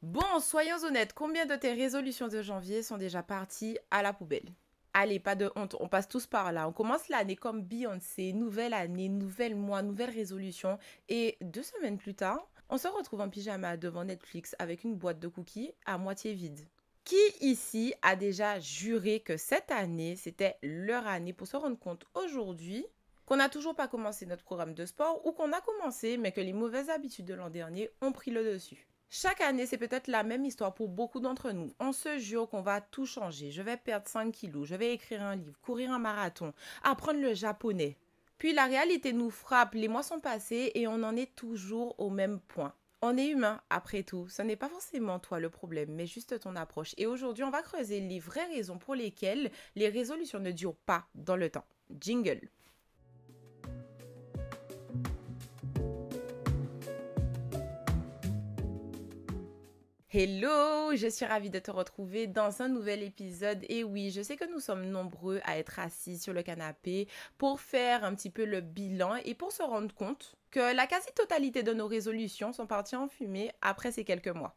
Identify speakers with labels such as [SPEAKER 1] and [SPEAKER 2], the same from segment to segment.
[SPEAKER 1] Bon, soyons honnêtes, combien de tes résolutions de janvier sont déjà parties à la poubelle? Allez, pas de honte, on passe tous par là. On commence l'année comme Beyoncé, nouvelle année, nouvel mois, nouvelle résolution. Et 2 semaines plus tard, on se retrouve en pyjama devant Netflix avec une boîte de cookies à moitié vide. Qui ici a déjà juré que cette année, c'était leur année pour se rendre compte aujourd'hui qu'on n'a toujours pas commencé notre programme de sport ou qu'on a commencé mais que les mauvaises habitudes de l'an dernier ont pris le dessus? Chaque année, c'est peut-être la même histoire pour beaucoup d'entre nous. On se jure qu'on va tout changer. Je vais perdre 5 kilos, je vais écrire un livre, courir un marathon, apprendre le japonais. Puis la réalité nous frappe, les mois sont passés et on en est toujours au même point. On est humain, après tout. Ce n'est pas forcément toi le problème, mais juste ton approche. Et aujourd'hui, on va creuser les vraies raisons pour lesquelles les résolutions ne durent pas dans le temps. Jingle. Hello, je suis ravie de te retrouver dans un nouvel épisode. Et oui, je sais que nous sommes nombreux à être assis sur le canapé pour faire un petit peu le bilan et pour se rendre compte que la quasi-totalité de nos résolutions sont parties en fumée après ces quelques mois.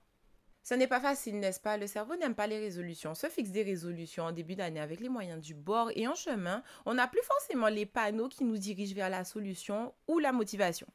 [SPEAKER 1] Ce n'est pas facile, n'est-ce pas? Le cerveau n'aime pas les résolutions, se fixe des résolutions en début d'année avec les moyens du bord et en chemin, on n'a plus forcément les panneaux qui nous dirigent vers la solution ou la motivation.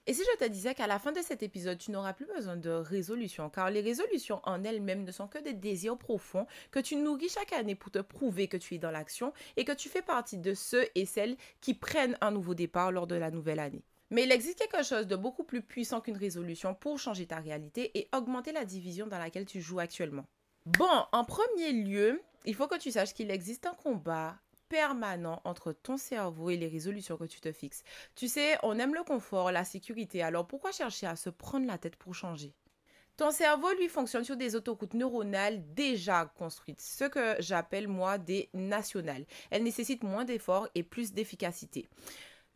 [SPEAKER 1] Et si je te disais qu'à la fin de cet épisode, tu n'auras plus besoin de résolution, car les résolutions en elles-mêmes ne sont que des désirs profonds que tu nourris chaque année pour te prouver que tu es dans l'action et que tu fais partie de ceux et celles qui prennent un nouveau départ lors de la nouvelle année. Mais il existe quelque chose de beaucoup plus puissant qu'une résolution pour changer ta réalité et augmenter la division dans laquelle tu joues actuellement. Bon, en premier lieu, il faut que tu saches qu'il existe un combat permanent entre ton cerveau et les résolutions que tu te fixes. Tu sais, on aime le confort, la sécurité, alors pourquoi chercher à se prendre la tête pour changer? Ton cerveau, lui, fonctionne sur des autoroutes neuronales déjà construites, ce que j'appelle, moi, des nationales. Elles nécessitent moins d'efforts et plus d'efficacité.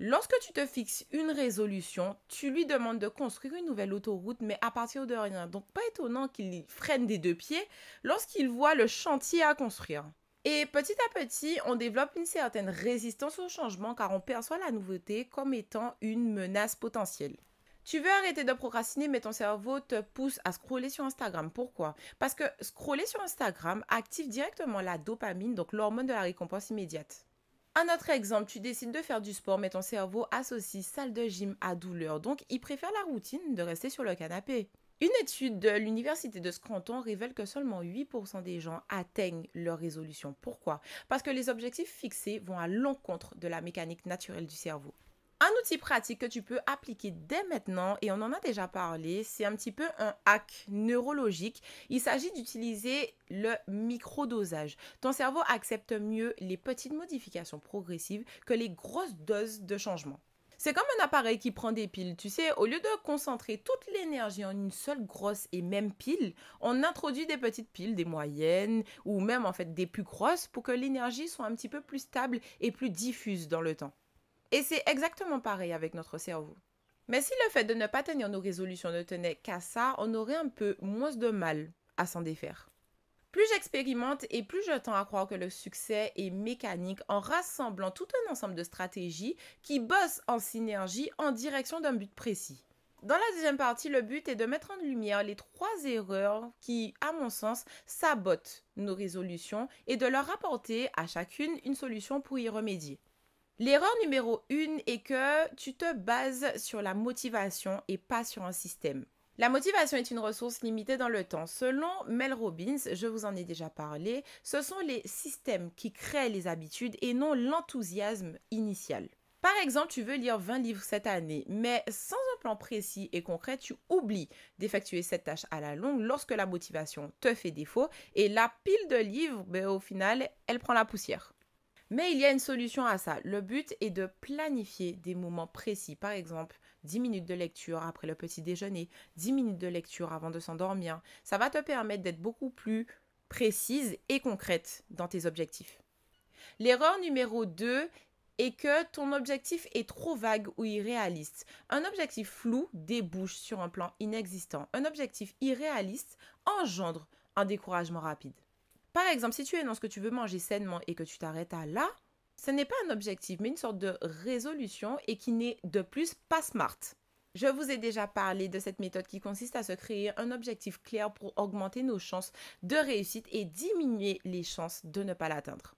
[SPEAKER 1] Lorsque tu te fixes une résolution, tu lui demandes de construire une nouvelle autoroute, mais à partir de rien. Donc, pas étonnant qu'il freine des deux pieds lorsqu'il voit le chantier à construire. Et petit à petit, on développe une certaine résistance au changement car on perçoit la nouveauté comme étant une menace potentielle. Tu veux arrêter de procrastiner, mais ton cerveau te pousse à scroller sur Instagram. Pourquoi? Parce que scroller sur Instagram active directement la dopamine, donc l'hormone de la récompense immédiate. Un autre exemple, tu décides de faire du sport, mais ton cerveau associe salle de gym à douleur, donc il préfère la routine de rester sur le canapé. Une étude de l'université de Scranton révèle que seulement 8% des gens atteignent leur résolution. Pourquoi? Parce que les objectifs fixés vont à l'encontre de la mécanique naturelle du cerveau. Un outil pratique que tu peux appliquer dès maintenant, et on en a déjà parlé, c'est un petit peu un hack neurologique. Il s'agit d'utiliser le microdosage. Ton cerveau accepte mieux les petites modifications progressives que les grosses doses de changement. C'est comme un appareil qui prend des piles. Tu sais, au lieu de concentrer toute l'énergie en une seule grosse et même pile, on introduit des petites piles, des moyennes ou même en fait des plus grosses pour que l'énergie soit un petit peu plus stable et plus diffuse dans le temps. Et c'est exactement pareil avec notre cerveau. Mais si le fait de ne pas tenir nos résolutions ne tenait qu'à ça, on aurait un peu moins de mal à s'en défaire. Plus j'expérimente et plus je tends à croire que le succès est mécanique en rassemblant tout un ensemble de stratégies qui bossent en synergie en direction d'un but précis. Dans la deuxième partie, le but est de mettre en lumière les 3 erreurs qui, à mon sens, sabotent nos résolutions et de leur apporter à chacune une solution pour y remédier. L'erreur numéro 1 est que tu te bases sur la motivation et pas sur un système. La motivation est une ressource limitée dans le temps. Selon Mel Robbins, je vous en ai déjà parlé, ce sont les systèmes qui créent les habitudes et non l'enthousiasme initial. Par exemple, tu veux lire 20 livres cette année, mais sans un plan précis et concret, tu oublies d'effectuer cette tâche à la longue lorsque la motivation te fait défaut et la pile de livres, au final, elle prend la poussière. Mais il y a une solution à ça. Le but est de planifier des moments précis. Par exemple, 10 minutes de lecture après le petit déjeuner, 10 minutes de lecture avant de s'endormir. Ça va te permettre d'être beaucoup plus précise et concrète dans tes objectifs. L'erreur numéro 2 est que ton objectif est trop vague ou irréaliste. Un objectif flou débouche sur un plan inexistant. Un objectif irréaliste engendre un découragement rapide. Par exemple, si tu énonces que tu veux manger sainement et que tu t'arrêtes à là, ce n'est pas un objectif, mais une sorte de résolution et qui n'est de plus pas smart. Je vous ai déjà parlé de cette méthode qui consiste à se créer un objectif clair pour augmenter nos chances de réussite et diminuer les chances de ne pas l'atteindre.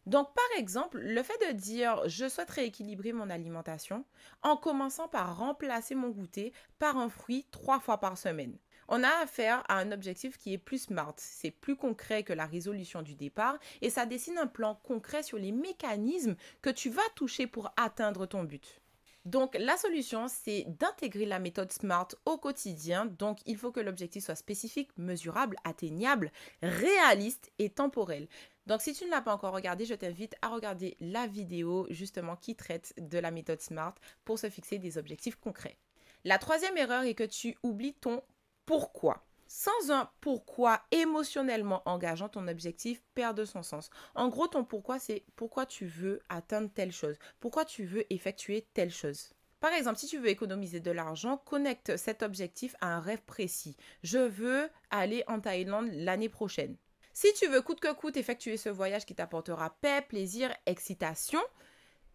[SPEAKER 1] Donc, par exemple, le fait de dire je souhaite rééquilibrer mon alimentation en commençant par remplacer mon goûter par un fruit 3 fois par semaine. On a affaire à un objectif qui est plus smart, c'est plus concret que la résolution du départ et ça dessine un plan concret sur les mécanismes que tu vas toucher pour atteindre ton but. Donc, la solution, c'est d'intégrer la méthode SMART au quotidien. Donc, il faut que l'objectif soit spécifique, mesurable, atteignable, réaliste et temporel. Donc, si tu ne l'as pas encore regardé, je t'invite à regarder la vidéo justement qui traite de la méthode SMART pour se fixer des objectifs concrets. La troisième erreur est que tu oublies ton pourquoi. Sans un pourquoi émotionnellement engageant, ton objectif perd de son sens. En gros, ton pourquoi, c'est pourquoi tu veux atteindre telle chose, pourquoi tu veux effectuer telle chose. Par exemple, si tu veux économiser de l'argent, connecte cet objectif à un rêve précis. Je veux aller en Thaïlande l'année prochaine. Si tu veux coûte que coûte effectuer ce voyage qui t'apportera paix, plaisir, excitation,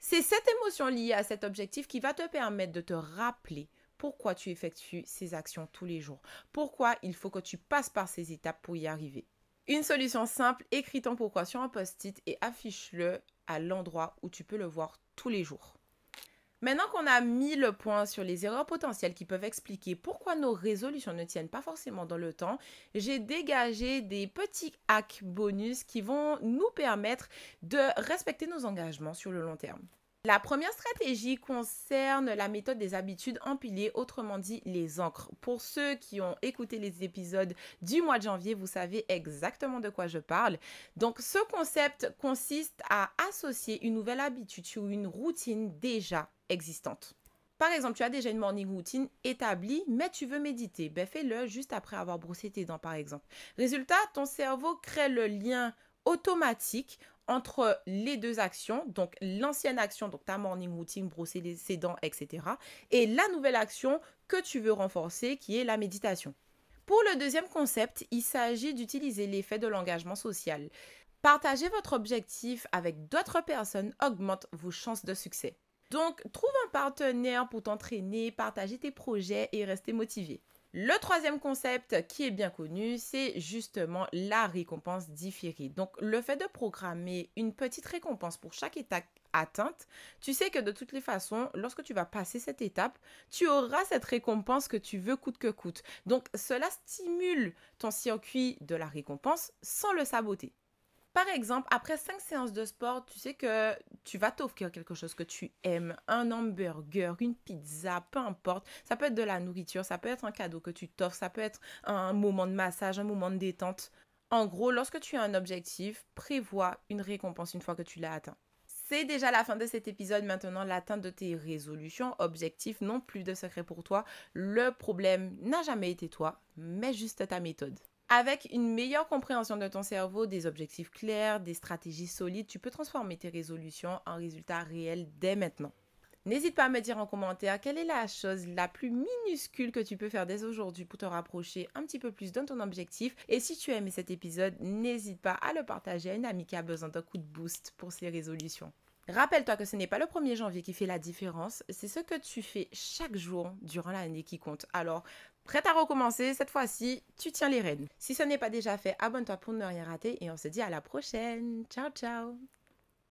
[SPEAKER 1] c'est cette émotion liée à cet objectif qui va te permettre de te rappeler pourquoi tu effectues ces actions tous les jours. Pourquoi il faut que tu passes par ces étapes pour y arriver. Une solution simple, écris ton pourquoi sur un post-it et affiche-le à l'endroit où tu peux le voir tous les jours. Maintenant qu'on a mis le point sur les erreurs potentielles qui peuvent expliquer pourquoi nos résolutions ne tiennent pas forcément dans le temps, j'ai dégagé des petits hacks bonus qui vont nous permettre de respecter nos engagements sur le long terme. La première stratégie concerne la méthode des habitudes empilées, autrement dit les ancres. Pour ceux qui ont écouté les épisodes du mois de janvier, vous savez exactement de quoi je parle. Donc, ce concept consiste à associer une nouvelle habitude sur une routine déjà existante. Par exemple, tu as déjà une morning routine établie, mais tu veux méditer. Ben, fais-le juste après avoir brossé tes dents, par exemple. Résultat, ton cerveau crée le lien automatique entre les deux actions, donc l'ancienne action, donc ta morning routine, brosser ses dents, etc. et la nouvelle action que tu veux renforcer, qui est la méditation. Pour le deuxième concept, il s'agit d'utiliser l'effet de l'engagement social. Partager votre objectif avec d'autres personnes augmente vos chances de succès. Donc, trouve un partenaire pour t'entraîner, partager tes projets et rester motivé. Le troisième concept qui est bien connu, c'est justement la récompense différée. Donc, le fait de programmer une petite récompense pour chaque étape atteinte, tu sais que de toutes les façons, lorsque tu vas passer cette étape, tu auras cette récompense que tu veux coûte que coûte. Donc, cela stimule ton circuit de la récompense sans le saboter. Par exemple, après 5 séances de sport, tu sais que tu vas t'offrir quelque chose que tu aimes, un hamburger, une pizza, peu importe. Ça peut être de la nourriture, ça peut être un cadeau que tu t'offres, ça peut être un moment de massage, un moment de détente. En gros, lorsque tu as un objectif, prévois une récompense une fois que tu l'as atteint. C'est déjà la fin de cet épisode. Maintenant, l'atteinte de tes résolutions, objectifs, non plus de secret pour toi. Le problème n'a jamais été toi, mais juste ta méthode. Avec une meilleure compréhension de ton cerveau, des objectifs clairs, des stratégies solides, tu peux transformer tes résolutions en résultats réels dès maintenant. N'hésite pas à me dire en commentaire quelle est la chose la plus minuscule que tu peux faire dès aujourd'hui pour te rapprocher un petit peu plus de ton objectif. Et si tu as aimé cet épisode, n'hésite pas à le partager à une amie qui a besoin d'un coup de boost pour ses résolutions. Rappelle-toi que ce n'est pas le 1er janvier qui fait la différence, c'est ce que tu fais chaque jour durant l'année qui compte. Alors, prête à recommencer, cette fois-ci, tu tiens les rênes. Si ce n'est pas déjà fait, abonne-toi pour ne rien rater et on se dit à la prochaine. Ciao, ciao!